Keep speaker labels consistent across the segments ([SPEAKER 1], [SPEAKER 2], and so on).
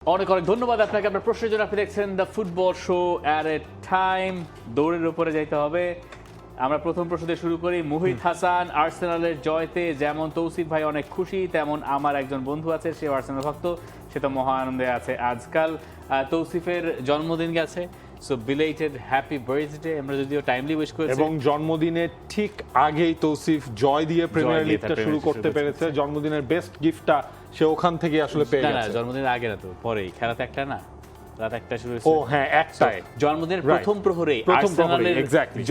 [SPEAKER 1] অনেক অনেক ধন্যবাদ আপনাকে। আপনার প্রশ্নের জন্য আপনি দেখছেন the football show at a time. দৌড়ের উপরে যাইতে হবে। আমরা প্রথম প্রশ্ন দিয়ে শুরু করি। মুহিত হাসান, আর্সেনালের জয়তে যেমন তৌসিফ ভাই অনেক খুশি, তেমন আমার একজন বন্ধু আছে, সে আর্সেনাল ভক্ত, সে তো মহা আনন্দে আছে আজকাল। তৌসিফের জন্মদিন গেছে, সো বিলেটেড হ্যাপি বার্থডে। আমরা যদিও টাইমলি উইশ করেছি,
[SPEAKER 2] এবং জন্মদিনের ঠিক আগেই তৌসিফ জয় দিয়ে প্রিমিয়ার লিগটা শুরু করতে পেরেছে। জন্মদিনের বেস্ট গিফটটা সে ওখান থেকে আসলে পেয়ে
[SPEAKER 1] না
[SPEAKER 2] গেছে।
[SPEAKER 1] জন্মদিনের আগে না, তো পরেই। খেলা তো একটা না, রাত একটা শুরু
[SPEAKER 2] ও হ্যাঁ, একটাই।
[SPEAKER 1] জন্মদিনের প্রথম প্রহরে আর্সেনালের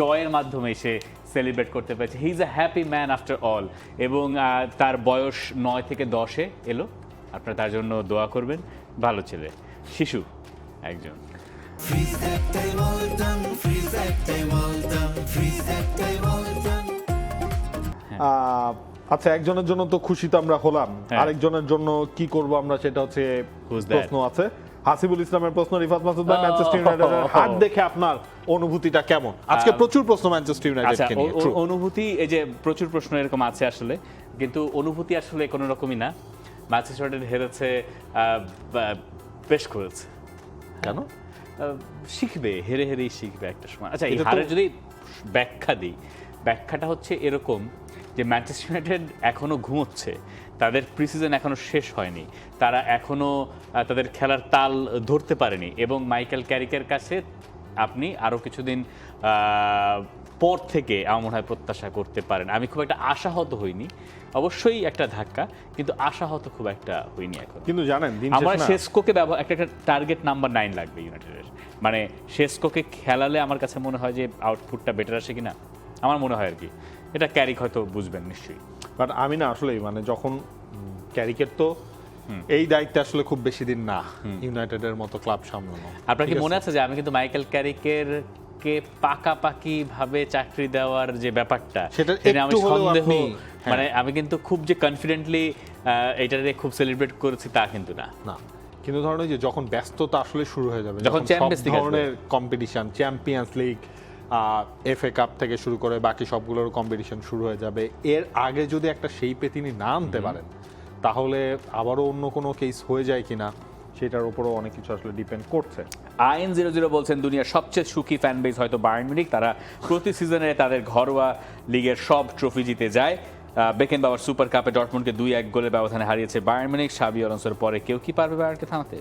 [SPEAKER 1] জয়ের মাধ্যমে সে সেলিব্রেট করতে পেরেছে। He is a happy man after all. এবং তার বয়স 9 থেকে 10-এ এলো। আপনারা তার জন্য দোয়া করবেন। ভালো ছেলে, শিশু একজন।
[SPEAKER 2] আচ্ছা, একজনের জন্য তো খুশি তো আমরা হলাম, আরেকজনের জন্য কি করব আমরা সেটা হচ্ছে প্রশ্ন আছে। হাসিবুল ইসলামের প্রশ্ন, রিফাত মাসুদ ভাই, ম্যানচেস্টার ইউনাইটেডের হার দেখে আপনার অনুভূতিটা কেমন? আজকে প্রচুর প্রশ্ন ম্যানচেস্টার ইউনাইটেডকে নিয়ে।
[SPEAKER 1] অনুভূতি, এই যে প্রচুর প্রশ্ন এরকম আছে আসলে, কিন্তু অনুভূতি আসলে কোনো রকমই না। ম্যানচেস্টার ইউনাইটেড হেরেছে, বেশ করেছে।
[SPEAKER 2] কেন?
[SPEAKER 1] শিখবে, হেরে হেরেই শিখবে একটা সময়। আচ্ছা, এই হারের যদি ব্যাখ্যা দিই, ব্যাখ্যাটা হচ্ছে এরকম যে ম্যানচেস্টার ইউনাইটেড এখনো ঘুমোচ্ছে, তাদের প্রিসিজন এখনো শেষ হয়নি, তারা এখনো তাদের খেলার তাল ধরতে পারেনি, এবং মাইকেল ক্যারিকের কাছে আপনি আরও কিছুদিন পর থেকে আমার মনে হয় প্রত্যাশা করতে পারেন। আমি খুব একটা আশাহত হইনি, অবশ্যই একটা ধাক্কা, কিন্তু আশাহত খুব একটা হইনি এখন।
[SPEAKER 2] কিন্তু জানেন,
[SPEAKER 1] আমার শেসকোকে ব্যবহার একটা টার্গেট নাম্বার 9 লাগবে ইউনাইটেডের। মানে শেসকোকে খেলালে আমার কাছে মনে হয় যে আউটপুটটা বেটার আসে কিনা, আমার মনে হয় আর কি। এটা ক্যারিক হয়তো বুঝবেন নিশ্চয়ই,
[SPEAKER 2] বাট আমি না আসলে মানে যখন ক্যারিকের তো এই দায়িত্বে আসলে খুব বেশি দিন না ইউনাইটেডের মতো ক্লাব সামলানো।
[SPEAKER 1] আপনার কি মনে আছে যে আমি কিন্তু মাইকেল ক্যারিকের কে পাকাপাকি ভাবে চাকরি দেওয়ার যে ব্যাপারটা,
[SPEAKER 2] সেটা
[SPEAKER 1] আমি সন্দেহ, মানে আমি কিন্তু খুব যে কনফিডেন্টলি এটারে খুব সেলিব্রেট করেছি তা কিন্তু না।
[SPEAKER 2] কিন্তু ধরুন যে যখন ব্যস্ততা আসলে শুরু হয়ে যাবে,
[SPEAKER 1] যখন চ্যাম্পিয়ন্স লিগ
[SPEAKER 2] ধরনের competition, champions league, FA cup থেকে শুরু করে বাকি সবগুলোর কম্পিটিশন শুরু হয়ে যাবে, এর আগে যদি একটা শেপে তিনি না আনতে পারেন, তাহলে আবারও অন্য কোনো কেস হয়ে যায় কিনা সেটার উপরও অনেক কিছু আসলে ডিপেন্ড করছে।
[SPEAKER 1] IN00 বলছেন, দুনিয়ার সবচেয়ে সুখী ফ্যান বেস হয়তো বায়ার্ন মিউনিখ। তারা প্রতি সিজনে তাদের ঘরোয়া লিগের সব ট্রফি জিতে যায়। বেকেনবাওয়ার সুপার কাপে ডর্টমুন্ডকে 2-1 গোলের ব্যবধানে হারিয়েছে বায়ার্ন মিউনিখ। শাবি আলোনসোর পরে কেউ কি পারবে বায়ার্নকে থামাতে?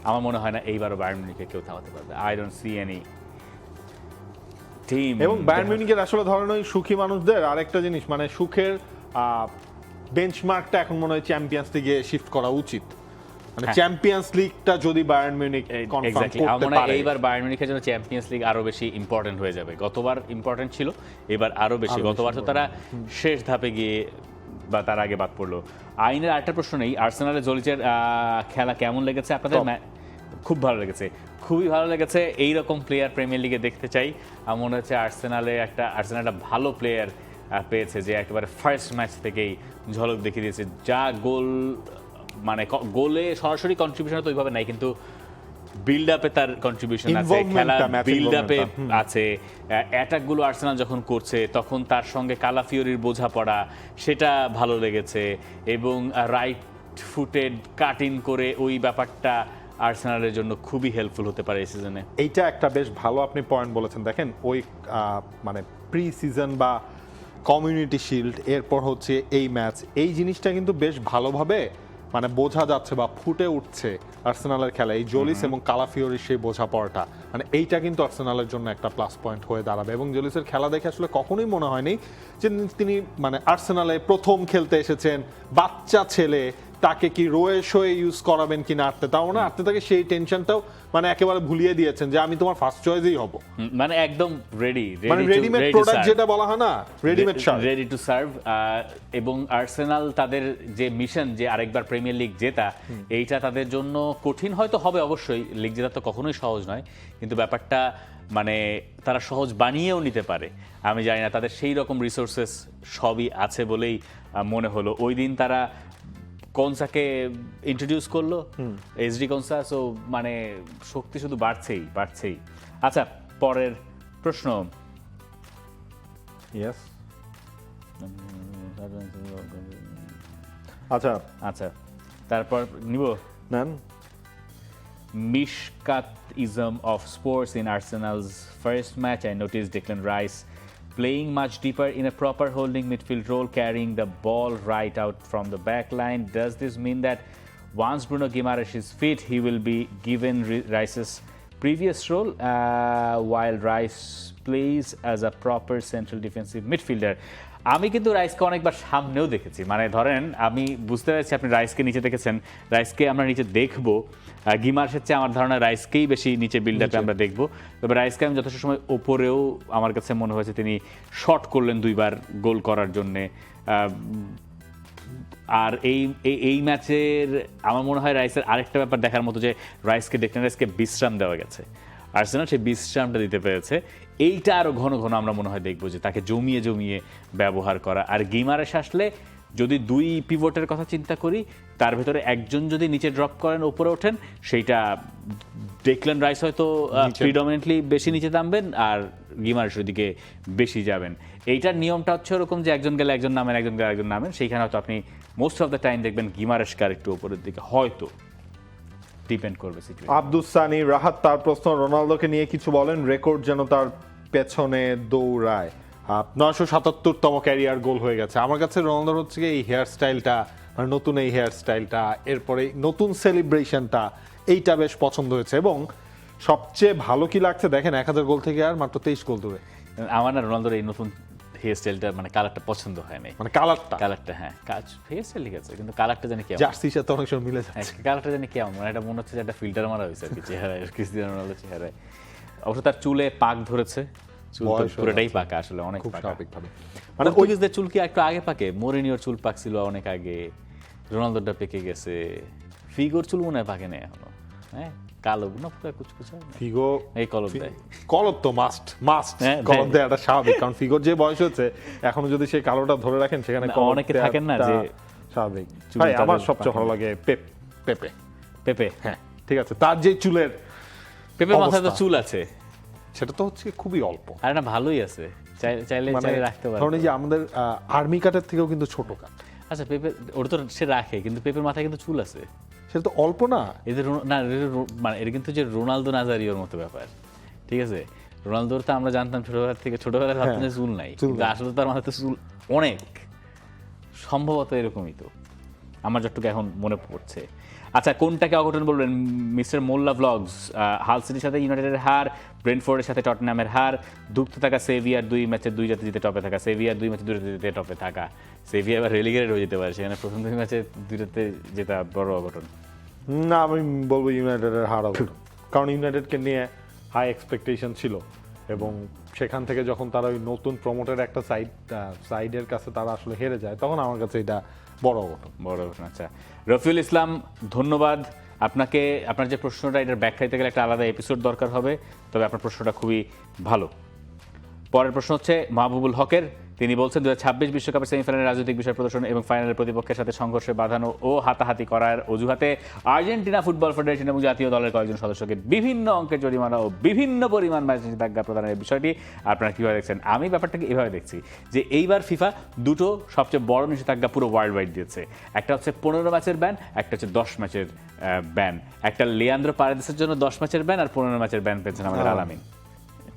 [SPEAKER 1] আমার মনে হয় না এইবারও বায়ার্ন মিউনিখকে কেউ থামাতে পারবে। I don't see any team.
[SPEAKER 2] এবং বায়ার্ন মিউনিখের আসলে ধরেন ওই সুখী মানুষদের আরেকটা জিনিস, মানে সুখের বেঞ্চমার্কটা এখন মনে হয় চ্যাম্পিয়ন্স লিগে শিফট করা উচিত। মানে চ্যাম্পিয়ন্স লিগটা যদি বায়ার্ন মিউনিখ কনফার্ম করতে পারে,
[SPEAKER 1] এইবার বায়ার্ন মিউনিখের জন্য চ্যাম্পিয়ন্স লিগ আরো বেশি ইম্পর্টেন্ট হয়ে যাবে। গতবার ইম্পর্টেন্ট ছিল, এবার আরো বেশি। গতবার তো তারা শেষ ধাপে গিয়ে বা তার আগে বাদ পড়লো। আইনের আরেকটা প্রশ্ন নেই, আর্সেনালের জলিচের খেলা কেমন লেগেছে আপনাদের? খুব ভালো লেগেছে, খুবই ভালো লেগেছে। এইরকম প্লেয়ার প্রিমিয়ার লিগে দেখতে চাই। আমার মনে হচ্ছে আর্সেনাল একটা ভালো প্লেয়ার পেয়েছে, যে একেবারে ফার্স্ট ম্যাচ থেকেই ঝলক দেখিয়ে দিয়েছে। যা গোল, মানে গোলে সরাসরি কন্ট্রিবিউশন তো ওইভাবে নাই, কিন্তু বিল্ড আপে তার কন্ট্রিবিউশন আছে, খেলা বিল্ড আপে আছে। অ্যাটাকগুলো আর্সেনাল যখন করছে তখন তার সঙ্গে কালাফিওরির বোঝাপড়া, সেটা ভালো লেগেছে। এবং রাইট ফুটেড কাট ইন করে ওই ব্যাপারটা আর্সেনালের জন্য খুবই হেল্পফুল হতে পারে এই সিজনে।
[SPEAKER 2] এইটা একটা বেশ ভালো আপনি পয়েন্ট বলেছেন। দেখেন, ওই মানে প্রি সিজন বা কমিউনিটি শিল্ড, এরপর হচ্ছে এই ম্যাচ, এই জিনিসটা কিন্তু বেশ ভালোভাবে মানে বোঝা যাচ্ছে বা ফুটে উঠছে আর্সেনালের খেলা। এই জলিস এবং কালাফিওরির সেই বোঝাপড়াটা, মানে এইটা কিন্তু আর্সেনালের জন্য একটা প্লাস পয়েন্ট হয়ে দাঁড়াবে। এবং জলিসের খেলা দেখে আসলে কখনোই মনে হয়নি যে তিনি মানে আর্সেনালে প্রথম খেলতে এসেছেন, বাচ্চা ছেলে, তাকে কি রোয়ে শোয়ে ইউজ করাবেন কিনা আর্তেতা। না, আর্তেতাকে সেই টেনশনটাও মানে একেবারে ভুলিয়ে দিয়েছেন যে আমি তোমার ফার্স্ট চয়েসই হব,
[SPEAKER 1] মানে একদম
[SPEAKER 2] রেডিমেড প্রোডাক্ট যেটা বলা হয় না,
[SPEAKER 1] রেডি টু সার্ভ। এবং আর্সেনাল তাদের যে মিশন, যে আরেকবার প্রিমিয়ার লিগ জেতা, এইটা তাদের জন্য কঠিন হয়তো হবে। অবশ্যই লিগ জেতা তো কখনোই সহজ নয়, কিন্তু ব্যাপারটা মানে তারা সহজ বানিয়েও নিতে পারে। আমি জানি না, তাদের সেই রকম রিসোর্সেস সবই আছে বলেই মনে হলো। ওই দিন তারা কনসাকে ইন্ট্রোডিউস করলো, এসডি কনসা, সো মানে শক্তি শুধু বাড়ছেই। আচ্ছা, পরের প্রশ্ন।
[SPEAKER 2] আচ্ছা
[SPEAKER 1] আচ্ছা, তারপর নিব
[SPEAKER 2] নেন।
[SPEAKER 1] Mishkatism of sports in Arsenal's first match. I noticed Declan Rice playing much deeper in a proper holding midfield role, carrying the ball right out from the back line. Does this mean that once Bruno Guimaraes is fit, he will be given Rice's previous role while Rice plays as a proper central defensive midfielder? আমি কিন্তু রাইসকে অনেকবার সামনেও দেখেছি, মানে ধরেন আমি বুঝতে পারছি আপনি রাইসকে নিচে দেখেছেন, রাইসকে আমরা নিচে দেখবো, গিমার্সের চেয়ে আমার ধারণা রাইসকেই বেশি নিচে বিল্ড আপে আমরা দেখবো। তবে রাইসকে আমি যথেষ্ট সময় ওপরেও আমার কাছে মনে হয়েছে তিনি শট করলেন 2বার গোল করার জন্যে। আর এই ম্যাচের আমার মনে হয় রাইসের আরেকটা ব্যাপার দেখার মতো যে ডেকলান রাইসকে বিশ্রাম দেওয়া গেছে, আর্সেনাল সেই বিশ্রামটা দিতে পেরেছে। এইটা আরও ঘন ঘন আমরা মনে হয় দেখবো যে তাকে জমিয়ে জমিয়ে ব্যবহার করা। আর গিমারেস আসলে যদি 2 পিভটের কথা চিন্তা করি, তার ভেতরে একজন যদি নিচে ড্রপ করেন উপরে ওঠেন, সেইটা ডেকলান রাইস হয়তো প্রিডমিনেন্টলি বেশি নিচে নামবেন আর গিমারেস ওইদিকে বেশি যাবেন। এইটার নিয়মটা হচ্ছে ওরকম যে একজন গেলে একজন নামেন, একজন গেলে একজন নামেন। সেইখানে হয়তো আপনি মোস্ট অফ দ্য টাইম দেখবেন গিমারেসকে আর একটু উপরের দিকে হয়তো ডিপেন্ড করবে সিচুয়েশন।
[SPEAKER 2] আব্দুস সানি রাহাত তার প্রশ্ন, রোনালদোকে নিয়ে কিছু বলেন, রেকর্ড যেন তার পেছনে দৌড়ায়। 977তম ক্যারিয়ার গোল হয়ে গেছে। আমার কাছে রোনালদোর হচ্ছে এই হেয়ার স্টাইলটা, মানে নতুন এই হেয়ার স্টাইলটা, এরপরে নতুন সেলিব্রেশনটা, এইটা বেশ পছন্দ হয়েছে। এবং সবচেয়ে ভালো কি লাগছে দেখেন, 1000 গোল থেকে আর মাত্র 23 গোল দূরে।
[SPEAKER 1] আমার না রোনালদোর এই নতুন হেয়ার স্টাইলটা মানে কালারটা পছন্দ হয় নাই,
[SPEAKER 2] মানে কালারটা
[SPEAKER 1] হ্যাঁ হেয়ার স্টাইল ঠিক আছে, কিন্তু কালারটা জানি কেমন,
[SPEAKER 2] জার্সির সাথে অনেক সময় মিলে যাচ্ছে।
[SPEAKER 1] কালারটা জানি কেমন, মানে এটা মনে হচ্ছে যে একটা ফিল্টার মারা হয়েছে আর কি চেহারায়, ক্রিস্টিয়ানো রোনালদোর চেহারায়। অবশ্য তার চুলে পাক ধরেছে, চুল পুরোটাই পাকা, আসলে অনেক
[SPEAKER 2] খুব
[SPEAKER 1] পাকা।
[SPEAKER 2] স্বাভাবিকভাবে
[SPEAKER 1] মানে পর্তুগিজদের চুল কি একটু আগে পাকে, মরিনিওর চুল পাকছিল অনেক আগে, রোনালদোটা পেকে গেছে, ফিগোর চুল মনে হয় পাকে নেই এখনো, হ্যাঁ কালো না পুরো কুচকুচা,
[SPEAKER 2] ফিগো
[SPEAKER 1] এই কলম দেয়,
[SPEAKER 2] কলব তো মাস্ট কলব দেয়, এটা স্বাভাবিক, কারণ ফিগোর যে বয়স হচ্ছে এখনো যদি সেই কালোটা ধরে রাখেন সেখানে
[SPEAKER 1] অনেকে থাকেন না যে
[SPEAKER 2] স্বাভাবিক। ভাই আমার সবচেয়ে ভালো লাগে পেপে, হ্যাঁ ঠিক আছে, তার যে চুলের
[SPEAKER 1] পেপের মাথায় তো চুল আছে,
[SPEAKER 2] সেটা তো হচ্ছে খুবই অল্প,
[SPEAKER 1] আর না ভালোই আছে, চাইলে রাখতে পারে।
[SPEAKER 2] ধরুন যে আমাদের আর্মি কাটের থেকেও কিন্তু ছোট কাট।
[SPEAKER 1] আচ্ছা পেপে ওটা তো সে রাখে, কিন্তু পেপের মাথায় কিন্তু চুল আছে,
[SPEAKER 2] সেটা তো অল্প না।
[SPEAKER 1] এদের না মানে এটা কিন্তু যে রোনালদো নাজারিওর মতো ব্যাপার, ঠিক আছে। রোনালদোর তো আমরা জানতাম ছোটবেলায় ভাবতাম যে চুল নাই, কিন্তু আসলে তার মাথাতে চুল অনেক, সম্ভবত এরকমই তো, আমার যতটুকু এখন মনে পড়ছে। আচ্ছা কোনটাকে অঘটন বলবেন মিস্টার মোল্লা ভ্লগস? হাল সিটির সাথে ইউনাইটেডের হার, ব্রেন্টফোর্ডের সাথে টটনহ্যামের হার, ধুঁকতে থাকা সেভিয়ার 2 ম্যাচে 2 জাতি জিতে টপে থাকা, সেভিয়ার 2 ম্যাচে 2 জিতে টপে থাকা, সেভিয়া এবার রেলিগেটেড হয়ে যেতে পারে, সেখানে প্রথম 2 ম্যাচে 2টাতে জেতা বড় অঘটন।
[SPEAKER 2] না আমি বলবো ইউনাইটেডের হার অঘটন, কারণ ইউনাইটেডকে নিয়ে হাই এক্সপেকটেশন ছিল এবং সেখান থেকে যখন তারা ওই নতুন প্রমোটের একটা সাইডের কাছে তারা আসলে হেরে যায়, তখন আমার কাছে এটা বড় অঘটন।
[SPEAKER 1] আচ্ছা রফিউল ইসলাম ধন্যবাদ আপনাকে, আপনার যে প্রশ্নটা এটার ব্যাখ্যা দিতে গেলে একটা আলাদা এপিসোড দরকার হবে, তবে আপনার প্রশ্নটা খুবই ভালো। পরের প্রশ্ন হচ্ছে মাহবুবুল হকের, তিনি বলছেন 2026 বিশ্বকাপের সেমিফাইনালের রাজনৈতিক বিষয় প্রদর্শন এবং ফাইনালের প্রতিপক্ষের সাথে সংঘর্ষে বাঁধানো ও হাতাহাতি করার অজুহাতে আর্জেন্টিনা ফুটবল ফেডারেশন এবং জাতীয় দলের কয়েকজন সদস্যকে বিভিন্ন অঙ্কের জরিমানা ও বিভিন্ন পরিমাণ ম্যাচ নিষেধাজ্ঞা প্রদানের বিষয়টি আপনারা কীভাবে দেখছেন? আমি ব্যাপারটাকে এভাবে দেখছি যে এইবার ফিফা দুটো সবচেয়ে বড় নিষেধাজ্ঞা পুরো ওয়ার্ল্ড ওয়াইড দিয়েছে। একটা হচ্ছে 15 ম্যাচের ব্যান, একটা হচ্ছে 10 ম্যাচের ব্যান। একটা লিয়ান্দ্রো পারেদেসের জন্য 10 ম্যাচের ব্যান আর 15 ম্যাচের ব্যান পেয়েছেন আমাদের আলামিন,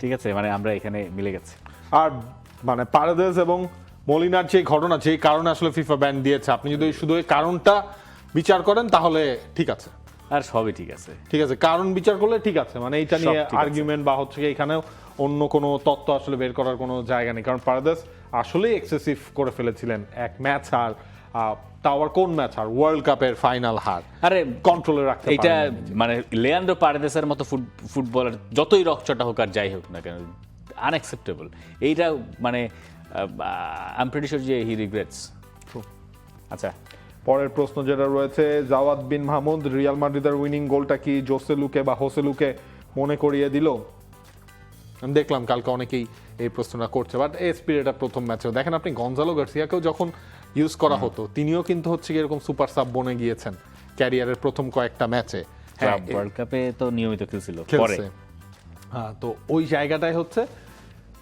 [SPEAKER 1] ঠিক আছে, মানে আমরা এখানে মিলে গেছি।
[SPEAKER 2] আর মানে পারেদেস এবং মলিনার যে ঘটনা, যে কারণে আসলে ফিফা ব্যান দিয়েছে, আপনি যদি শুধু এই কারণটা বিচার করেন তাহলে ঠিক আছে,
[SPEAKER 1] আর সবই ঠিক আছে,
[SPEAKER 2] ঠিক আছে, কারণ বিচার করলে ঠিক আছে, মানে এইটা নিয়ে আর্গুমেন্ট বা হচ্ছে এখানেও অন্য কোনো তত্ত্ব আসলে বের করার কোনো জায়গা নেই, কারণ পারেদেস আসলেই এক্সেসিভ করে ফেলেছিলেন। এক ম্যাচ আর টাওয়ার কোন ম্যাচ আর ওয়ার্ল্ড কাপের ফাইনাল হার, আরে কন্ট্রোলে রাখতে
[SPEAKER 1] এটা মানে লিয়ান্দ্রো পারেদেসের মতো ফুটবলার যতই রকচটা হোক আর যাই হোক না কেন, আনএক্সেপ্টেবল। এইটা মানে আই এম প্রিটি শিওর যে হি রিগ্রেটস। আচ্ছা
[SPEAKER 2] পরের প্রশ্ন যেটা রয়েছে, জাওয়াদ বিন মাহমুদ, রিয়াল মাদ্রিদের উইনিং গোলটা কি জোসেলুকে বা হোসেলুকে মনে করিয়ে দিল? আমি দেখলাম কালকে অনেকেই এই প্রশ্নটা করছে, বাট এই স্পিরিটটা প্রথম ম্যাচেও দেখেন আপনি গঞ্জালো গার্সিয়াকেও যখন ইউজ করা হতো, তিনিও কিন্তু হচ্ছে এরকম সুপার সাব বনে গিয়েছেন ক্যারিয়ারের প্রথম কয়েকটা ম্যাচে।
[SPEAKER 1] ওয়ার্ল্ড কাপে তো নিয়মিত খেলছিল,
[SPEAKER 2] হ্যাঁ, তো ওই জায়গাটাই হচ্ছে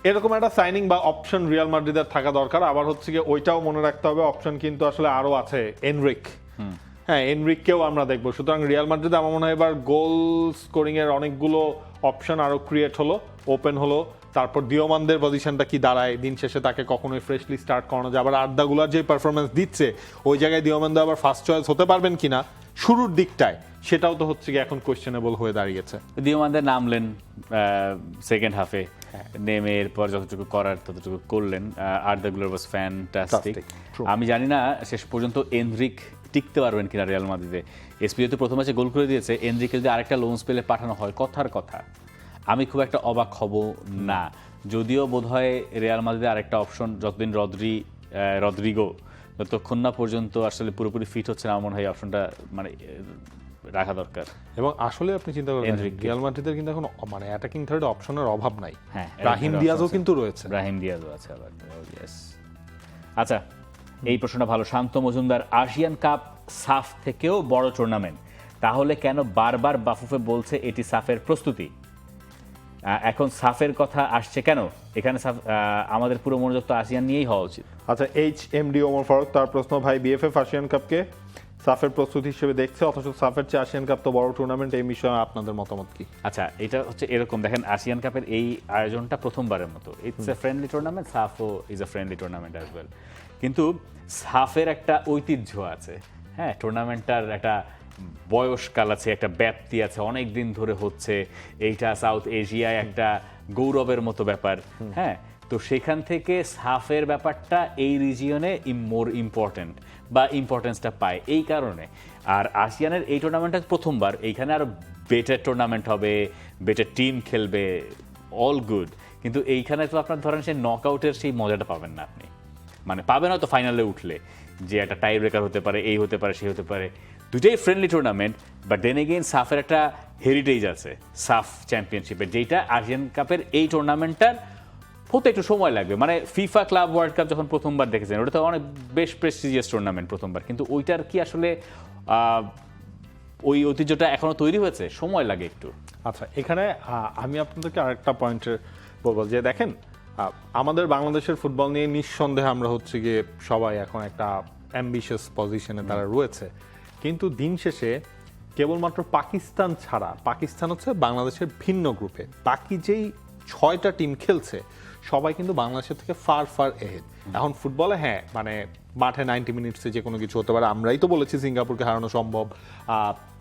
[SPEAKER 2] এরকম একটা সাইনিং বা অপশন রিয়াল মাদ্রিদের থাকা দরকার। আবার হচ্ছে কি ওইটাও মনে রাখতে হবে, অপশন কিন্তু আসলে আরো আছে, এনরিক, হ্যাঁ, এনরিককেও আমরা দেখবো। সুতরাং রিয়াল মাদ্রিদে আমার মনে হয় এবার গোল স্কোরিং এর অনেকগুলো অপশন আরো ক্রিয়েট হলো, ওপেন হলো। তারপর দিওমানদের পজিশনটা কি দাঁড়ায়, দিন শেষে তাকে কখনোই ফ্রেশলি স্টার্ট করানো যায়। আবার আর্দাগুলার যে পারফরমেন্স দিচ্ছে ওই জায়গায় দিওমানদা আবার ফার্স্ট চয়েস হতে পারবেন কিনা শুরুর দিকটায়, সেটাও তো হচ্ছে কি এখন কোয়েশ্চেনেবল হয়ে দাঁড়িয়েছে।
[SPEAKER 1] দিওমানদের নামলেন সেকেন্ড হাফে, নেমে এরপর যতটুকু করার ততটুকু করলেন। আর্দাগুলার ওয়াজ ফ্যান্টাস্টিক। আমি জানি না শেষ পর্যন্ত এনরিক টিকতে পারবেন কিনা রিয়াল মাদ্রিদে। এসপি যেহেতু প্রথম ম্যাচে গোল করে দিয়েছে, এনরিকে যদি আরেকটা লোন স্পেলে পাঠানো হয়, কথার কথা আমি খুব একটা অবাক হব না। যদিও বোধহয় রিয়াল মাদ্রিদে আরেকটা অপশন যতদিন রদ্রিগো যতক্ষণ না পর্যন্ত আসলে পুরোপুরি ফিট হচ্ছে না, আমার মনে হয় অপশনটা মানে রাখা দরকার।
[SPEAKER 2] এবং আসলে আপনি চিন্তা করেন
[SPEAKER 1] এনরিকে।
[SPEAKER 2] রিয়াল মাদ্রিদের কিন্তু এখন মানে অ্যাটাকিং থার্ড অপশনের অভাব নাই।
[SPEAKER 1] হ্যাঁ,
[SPEAKER 2] রাহিম দিয়াজও কিন্তু রয়েছে।
[SPEAKER 1] রাহিম দিয়াজও আছে আবার। ইয়েস। আচ্ছা, এই প্রশ্নটা ভালো। শান্ত মজুমদার, এশিয়ান কাপ সাফ থেকেও বড় টুর্নামেন্ট, তাহলে কেন বারবার বাফুফে বলছে এটি সাফের প্রস্তুতি? এখন সাফের কথা আসছে কেন এখানে? আমাদের পুরো মনোযোগ তো আসিয়ান নিয়েই হওয়া উচিত।
[SPEAKER 2] আচ্ছা, HMD ওমর ফারুক, তার প্রশ্ন, ভাই বিএফএফ এশিয়ান কাপকে সাফের প্রস্তুতি হিসেবে দেখছে, অথচ সাফের চেয়ে এশিয়ান কাপ তো বড় টুর্নামেন্ট, এই বিষয়ে আপনাদের মতামত কি?
[SPEAKER 1] আচ্ছা, এটা হচ্ছে এরকম, দেখেন এশিয়ান কাপের এই আয়োজনটা প্রথমবারের মতো। ইটস এ ফ্রেন্ডলি টুর্নামেন্ট, সাফও is a friendly tournament as well. কিন্তু সাফের একটা ঐতিহ্য আছে, হ্যাঁ, টুর্নামেন্টটার একটা বয়সকাল আছে, একটা ব্যাপ্তি আছে, অনেক দিন ধরে হচ্ছে এইটা। সাউথ এশিয়ায় একটা গৌরবের মতো ব্যাপার, হ্যাঁ। তো সেখান থেকে সাফের ব্যাপারটা এই রিজিয়নে মোর ইম্পর্টেন্ট বা ইম্পর্টেন্সটা পায় এই কারণে। আর আসিয়ানের এই টুর্নামেন্টটা প্রথমবার, এইখানে আরো বেটার টুর্নামেন্ট হবে, বেটার টিম খেলবে, অল গুড। কিন্তু এইখানে তো আপনার ধরেন সেই নকআউটের সেই মজাটা পাবেন না আপনি, মানে পাবেন হয়তো ফাইনালে উঠলে, যে একটা টাই ব্রেকার হতে পারে, এই হতে পারে, সেই হতে পারে। দুইটাই friendly tournament, but then again সাফের একটা হেরিটেজ আছে, সাফ চ্যাম্পিয়নশিপের, যেটা এশিয়ান কাপের এই টুর্নামেন্টটার হতে একটু সময় লাগবে। মানে ফিফা ক্লাব ওয়ার্ল্ড কাপ যখন প্রথমবার দেখেছেন, ওটা তো অনেক বেশ প্রেস্টিজিয়াস টুর্নামেন্ট প্রথমবার, কিন্তু ওইটার কি আসলে ওই ঐতিহ্যটা এখনো তৈরি হয়েছে? সময় লাগে একটু।
[SPEAKER 2] আচ্ছা, এখানে আমি আপনাদেরকে আরেকটা পয়েন্টের বলবো যে দেখেন, আমাদের বাংলাদেশের ফুটবল নিয়ে নিঃসন্দেহে আমরা হচ্ছে গিয়ে সবাই এখন একটা অ্যাম্বিশিয়াস পজিশনে তারা রয়েছে, কিন্তু দিন শেষে কেবলমাত্র পাকিস্তান ছাড়া, পাকিস্তান হচ্ছে বাংলাদেশের ভিন্ন গ্রুপে, বাকি যেই 6টা টিম খেলছে সবাই কিন্তু বাংলাদেশের থেকে ফার ফার এহেড। এখন ফুটবলে হ্যাঁ, মানে মাঠে 90 মিনিটসে যে কোনো কিছু হতে পারে। আমরাই তো বলেছি সিঙ্গাপুরকে হারানো সম্ভব,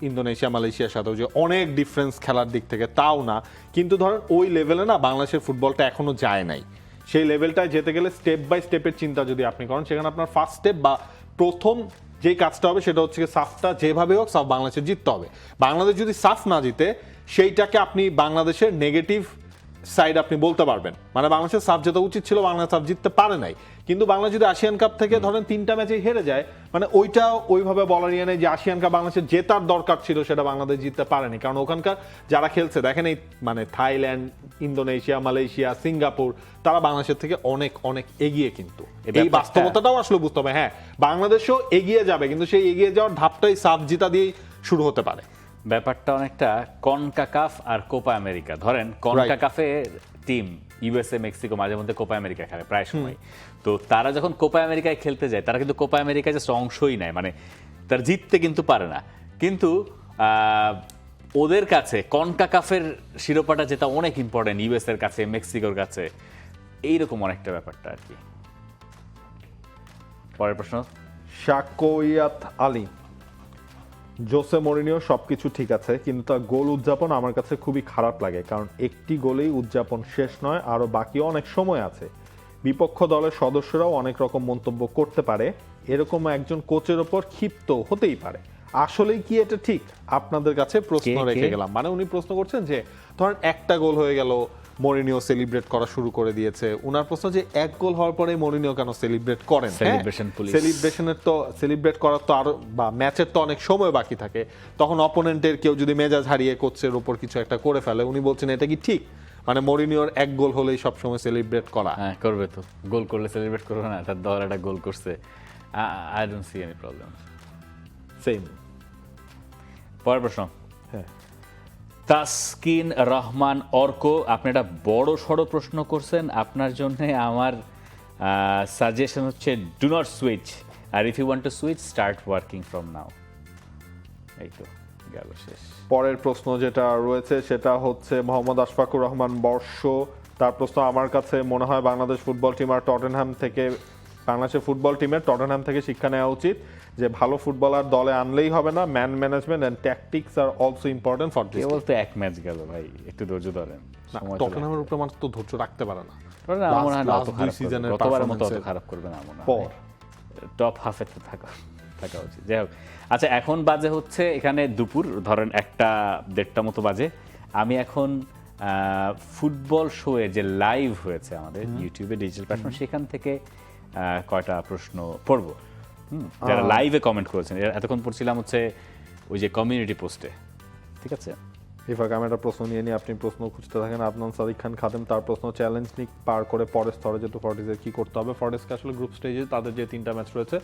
[SPEAKER 2] ইন্দোনেশিয়া মালয়েশিয়ার সাথেও যে অনেক ডিফারেন্স খেলার দিক থেকে, তাও না। কিন্তু ধরেন ওই লেভেলে না বাংলাদেশের ফুটবলটা এখনো যায় নাই। সেই লেভেলটায় যেতে গেলে স্টেপ বাই স্টেপের চিন্তা যদি আপনি করেন, সেখানে আপনার ফার্স্ট স্টেপ বা প্রথম যেই কাজটা হবে সেটা হচ্ছে সাফটা যেভাবে হোক সাফ বাংলাদেশের জিততে হবে। বাংলাদেশ যদি সাফ না জিতে, সেইটাকে আপনি বাংলাদেশের নেগেটিভ সাইড আপনি বলতে পারবেন, মানে বাংলাদেশের সাফ যেটা উচিত ছিল, বাংলাদেশ সাফ জিততে পারে নাই। কিন্তু বাংলাদেশ যদি এশিয়ান কাপ থেকে ধরেন 3টা ম্যাচে হেরে যায়, মানে ওইটা ওইভাবে বলার ইয়ে নেই যে এশিয়ান কাপ বাংলাদেশের জেতার দরকার ছিল, সেটা বাংলাদেশ জিততে পারেনি। কারণ ওখানকার যারা খেলছে দেখেন, এই মানে থাইল্যান্ড, ইন্দোনেশিয়া, মালয়েশিয়া, সিঙ্গাপুর, তারা বাংলাদেশের থেকে অনেক অনেক এগিয়ে। কিন্তু এই বাস্তবতাটাও আসলে বুঝতে হবে। হ্যাঁ, বাংলাদেশও এগিয়ে যাবে, কিন্তু সেই এগিয়ে যাওয়ার ধাপটাই সাফ জিতা দিয়েই শুরু হতে পারে।
[SPEAKER 1] ব্যাপারটা অনেকটা কনকাকাফ আর কোপা আমেরিকা। ধরেন কনকাকাফের টিম ইউএসএ, মেক্সিকো মাঝে মধ্যে কোপা আমেরিকা খেলে প্রায় সময়। তো তারা যখন কোপা আমেরিকায় খেলতে যায়, তারা কিন্তু কোপা আমেরিকায় জাস্ট অংশই নেয়, মানে তারা জিততে কিন্তু পারে না। কিন্তু ওদের কাছে কনকাকাফের শিরোপাটা যেটা অনেক ইম্পর্টেন্ট, ইউএস এর কাছে, মেক্সিকোর কাছে, এইরকম অনেকটা ব্যাপারটা আর কি। পরের প্রশ্ন,
[SPEAKER 2] শাকোয়াত আলী, জোসে মরিনিও সবকিছু ঠিক আছে, কিন্তু তার গোল উদযাপন আমার কাছে খুবই খারাপ লাগে, কারণ একটি গোলেই উদযাপন শেষ নয়, আরো বাকি অনেক সময় আছে। বিপক্ষ দলের সদস্যরাও অনেক রকম মন্তব্য করতে পারে, এরকম একজন কোচের ওপর ক্ষিপ্ত হতেই পারে। আসলেই কি এটা ঠিক? আপনাদের কাছে প্রশ্ন রেখে গেলাম। মানে উনি প্রশ্ন করছেন যে ধরেন একটা গোল হয়ে গেল, মরিনিও সেলিব্রেট করা শুরু করে দিয়েছে। উনার প্রশ্ন যে এক গোল হওয়ার পরে মরিনিও কেন সেলিব্রেট করেন? সেলিব্রেশনের তো সেলিব্রেট করার তো আরো, বা ম্যাচের তো অনেক সময় বাকি থাকে, তখন অপোনেন্টের কেউ যদি মেজাজ হারিয়ে কোচের উপর কিছু একটা করে ফেলে, উনি বলছেন এটা কি ঠিক? মানে মরিনিওর এক গোল হলেই সবসময় সেলিব্রেট করা?
[SPEAKER 1] হ্যাঁ, করবে তো, গোল করলে সেলিব্রেট করবে না? তার দল একটা গোল করছে, I don't see any problem.
[SPEAKER 2] Same.
[SPEAKER 1] পরের প্রশ্ন,
[SPEAKER 2] হ্যাঁ,
[SPEAKER 1] তাসকিন রহমান অর্ক, আপনি একটা বড় সড়ো প্রশ্ন করছেন। আপনার জন্য আমার সাজেশন হচ্ছে ডু নট সুইচ, আর if you want to switch start working from now. এই তো গেল শেষ।
[SPEAKER 2] পরের প্রশ্ন যেটা রয়েছে সেটা হচ্ছে মোহাম্মদ আশফাকুর রহমান বর্ষ, তার প্রশ্ন, আমার কাছে মনে হয় বাংলাদেশ ফুটবল টিম আর টটেনহ্যাম থেকে বাংলাদেশের ফুটবল টিমের টটেনহ্যাম থেকে শিক্ষা নেওয়া উচিত যে ভালো ফুটবলার দলে আনলেই হবে না, ম্যান ম্যানেজমেন্ট এন্ড ট্যাকটিক্স আর অলসো ইম্পর্টেন্ট ফর দিস।
[SPEAKER 1] কেবল তো এক ম্যাচ গেল ভাই, একটু ধৈর্য ধরেন।
[SPEAKER 2] টটেনহ্যামের উপরে মানুষ তো ধৈর্য রাখতে পারে না।
[SPEAKER 1] আমার মনে হয় না অত
[SPEAKER 2] দুই
[SPEAKER 1] খারাপ
[SPEAKER 2] সিজনের
[SPEAKER 1] করবে, গতবারের মতো অত
[SPEAKER 2] পারফরম্যান্সের
[SPEAKER 1] খারাপ করবে না মনে
[SPEAKER 2] পর।
[SPEAKER 1] হয়। টপ হাফে তো থাকা উচিত। যাই হোক, আচ্ছা এখন বাজে হচ্ছে এখানে দুপুর ধরেন 1-1:30 মতো বাজে। আমি এখন ফুটবল শোয়ে যে লাইভ হয়েছে আমাদের ইউটিউবে ডিজিটাল প্ল্যাটফর্ম, সেখান থেকে কয়টা প্রশ্ন পড়বো যারা লাইভে কমেন্ট করেছেন। এতক্ষণ পড়ছিলাম হচ্ছে ওই যে কমিউনিটি পোস্টে, ঠিক আছে।
[SPEAKER 2] ইফাক, আমি একটা প্রশ্ন নিয়ে নিই, আপনি প্রশ্ন খুঁজতে থাকেন। আদনান সাদিক খান খাদেম, তার প্রশ্ন, চ্যালেঞ্জ লিগ পার করে পরের স্তরে যেহেতু ফর্টিজের কী করতে হবে? ফর্টিজকে আসলে গ্রুপ স্টেজে তাদের যে 3টা ম্যাচ রয়েছে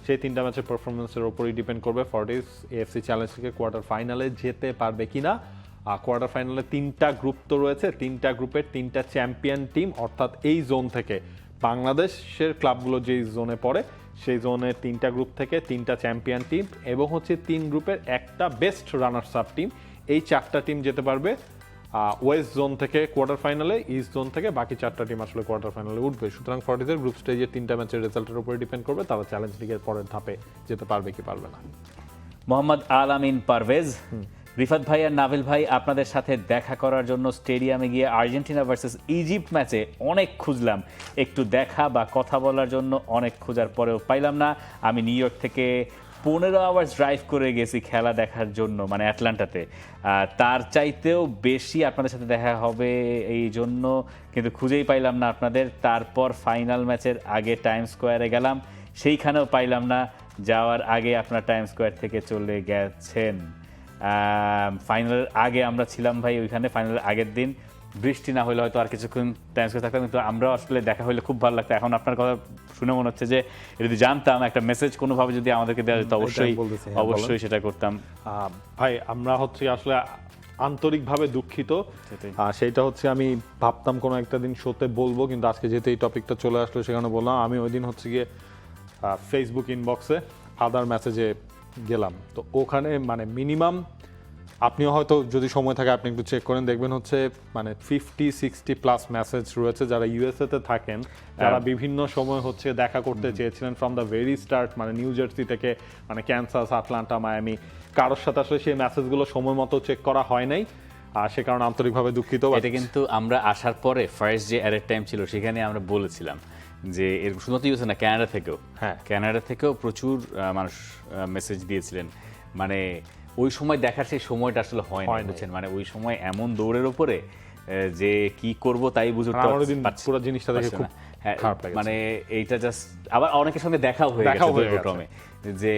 [SPEAKER 2] সেই 3টা ম্যাচের পারফরমেন্সের উপরই ডিপেন্ড করবে ফর্টিজ এএফসি চ্যালেঞ্জ লিগে কোয়ার্টার ফাইনালে যেতে পারবে কিনা। কোয়ার্টার ফাইনালে 3টা গ্রুপ তো রয়েছে, 3টা গ্রুপের 3টা চ্যাম্পিয়ন টিম, অর্থাৎ এই জোন থেকে বাংলাদেশের ক্লাবগুলো যেই জোনে পড়ে সেই জোনের 3টা গ্রুপ থেকে 3টা চ্যাম্পিয়ন টিম এবং হচ্ছে 3 গ্রুপের একটা বেস্ট রানার্স আপ টিম, এই 4টা টিম যেতে পারবে ওয়েস্ট জোন থেকে কোয়ার্টার ফাইনালে, ইস্ট জোন থেকে বাকি 4টা টিম আসলে কোয়ার্টার ফাইনালে উঠবে। সুতরাং ফর্টিজের গ্রুপ স্টেজের 3টা ম্যাচের রেজাল্টের উপরে ডিপেন্ড করবে তারা চ্যালেঞ্জ লিগের পরের ধাপে যেতে পারবে কি পারবে না।
[SPEAKER 1] মোহাম্মদ আলামিন পারভেজ, রিফাত ভাই আর নাভিল ভাই, আপনাদের সাথে দেখা করার জন্য স্টেডিয়ামে গিয়ে আর্জেন্টিনা ভার্সেস ইজিপ্ট ম্যাচে অনেক খুঁজলাম, একটু দেখা বা কথা বলার জন্য অনেক খোঁজার পরেও পাইলাম না। আমি নিউ ইয়র্ক থেকে 15 আওয়ার্স ড্রাইভ করে গেছি খেলা দেখার জন্য, মানে অ্যাটলান্টাতে। তার চাইতেও বেশি আপনাদের সাথে দেখা হবে এই জন্য, কিন্তু খুঁজেই পাইলাম না আপনাদের। তারপর ফাইনাল ম্যাচের আগে টাইম স্কোয়ারে গেলাম, সেইখানেও পাইলাম না। যাওয়ার আগে আপনার টাইম স্কোয়ার থেকে চলে গেছেন। ফাইনালের আগে আমরা ছিলাম ভাই ওইখানে, ফাইনালের আগের দিন। বৃষ্টি না হলে হয়তো আর কিছুক্ষণ টাইম স্কোয়ার থাকতাম, কিন্তু আমরাও আসলে দেখা হলে খুব ভালো লাগতো। এখন আপনার কথা শুনে মনে হচ্ছে যে যদি জানতাম একটা মেসেজ কোনোভাবে যদি আমাদেরকে দেওয়া যেত অবশ্যই সেটা করতাম।
[SPEAKER 2] ভাই আমরা হচ্ছে আসলে আন্তরিকভাবে দুঃখিত। সেইটা হচ্ছে আমি ভাবতাম কোনো একটা দিন শোতে বলবো, কিন্তু আজকে যেহেতু এই টপিকটা চলে আসলো সেখানে বললাম। আমি ওই দিন হচ্ছে গিয়ে ফেসবুক ইনবক্সে আদার মেসেজে গেলাম, তো ওখানে মানে মিনিমাম আপনিও হয়তো যদি সময় থাকে আপনি একটু চেক করেন, দেখবেন হচ্ছে মানে 50-60+ মেসেজ রয়েছে যারা ইউএসএ তে থাকেন, যারা বিভিন্ন সময় হচ্ছে দেখা করতে চেয়েছিলেন ফ্রম দ্য ভেরি স্টার্ট, মানে নিউ জার্সি থেকে মানে ক্যানসাস, আটলান্টা, মায়ামি, কারোর সাথে আসলে সেই মেসেজগুলো সময় মতো চেক করা হয় নাই, আর সে কারণে আন্তরিকভাবে দুঃখিত।
[SPEAKER 1] এটা কিন্তু আমরা আসার পরে ফার্স্ট যে অ্যারের টাইম ছিল সেখানে আমরা বলেছিলাম যে এর শুধুমাত্র ইউএসএ না, কানাডা থেকেও, হ্যাঁ কানাডা থেকেও প্রচুর মানুষ মেসেজ দিয়েছিলেন। মানে ওই সময় দেখার সেই সময়টা আসলে হয় না, বুঝছেন, মানে ওই সময় এমন দৌড়ের উপরে যে কি করব তাই বুঝতে
[SPEAKER 2] পুরো জিনিসটা দেখে খুব খারাপ লাগে।
[SPEAKER 1] মানে এইটা জাস্ট আবার অনেকের সঙ্গে দেখা হয়ে গেছে যে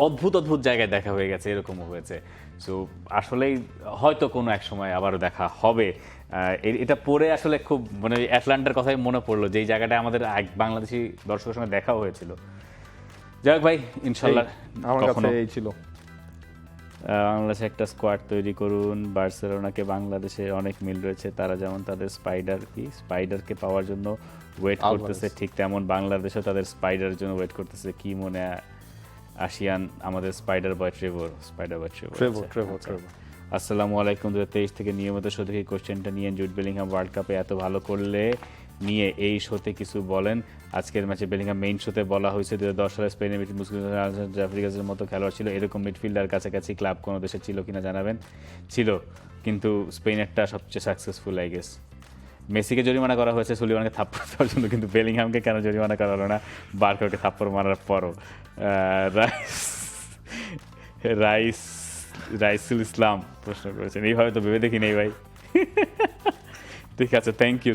[SPEAKER 1] অদ্ভুত অদ্ভুত জায়গায় দেখা হয়ে গেছে, এরকমও হয়েছে। সো আসলেই হয়তো কোনো এক সময় আবারও দেখা হবে। এটা পড়ে আসলে খুব মানে অ্যাটলান্টার কথাই মনে পড়লো, যেই জায়গাটা আমাদের বাংলাদেশি দর্শকের সঙ্গে দেখা হয়েছিল। যাই হোক ভাই, ইনশাল্লাহ
[SPEAKER 2] আমার কাছে এই ছিল।
[SPEAKER 1] বাংলাদেশে একটা স্কোয়াড তৈরি করুন, বার্সেলোনাকে বাংলাদেশে অনেক মিল রয়েছে, তারা যেমন তাদের স্পাইডারকে পাওয়ার জন্য ওয়েট করতেছে, ঠিক তেমন বাংলাদেশও তাদের স্পাইডারের জন্য ওয়েট করতেছে। কি মনে আসিয়ান আমাদের স্পাইডার বয় ট্রেভর। আসসালামু আলাইকুম। 2023 থেকে নিয়মিত শো থেকে কোশ্চেনটা নিয়ে জুড বেলিংহাম ওয়ার্ল্ড কাপে এত ভালো করলে নিয়ে এই শোতে কিছু বলেন। আজকের ম্যাচে বেলিংহাম মেইন শোতে বলা হয়েছে 2010 সালে স্পেনের মিডফিল্ডার জাফরিগাসের মতো খেলোয়াড় ছিল, এরকম মিডফিল্ডার কাছাকাছি ক্লাব কোনো দেশে ছিল কিনা জানাবেন। ছিল, কিন্তু স্পেনেরটা সবচেয়ে সাকসেসফুল আই গেস। মেসিকে জরিমানা করা হয়েছে সুলিমানকে থাপ্পড় দেওয়ার জন্য, কিন্তু বেলিংহামকে কেন জরিমানা করা হলো না বার্কারকে থাপ্পড় মারার পরও? রাইসুল ইসলাম প্রশ্ন করেছেন, এইভাবে তো ভেবে দেখি নেই ভাই। ঠিক আছে, থ্যাংক ইউ।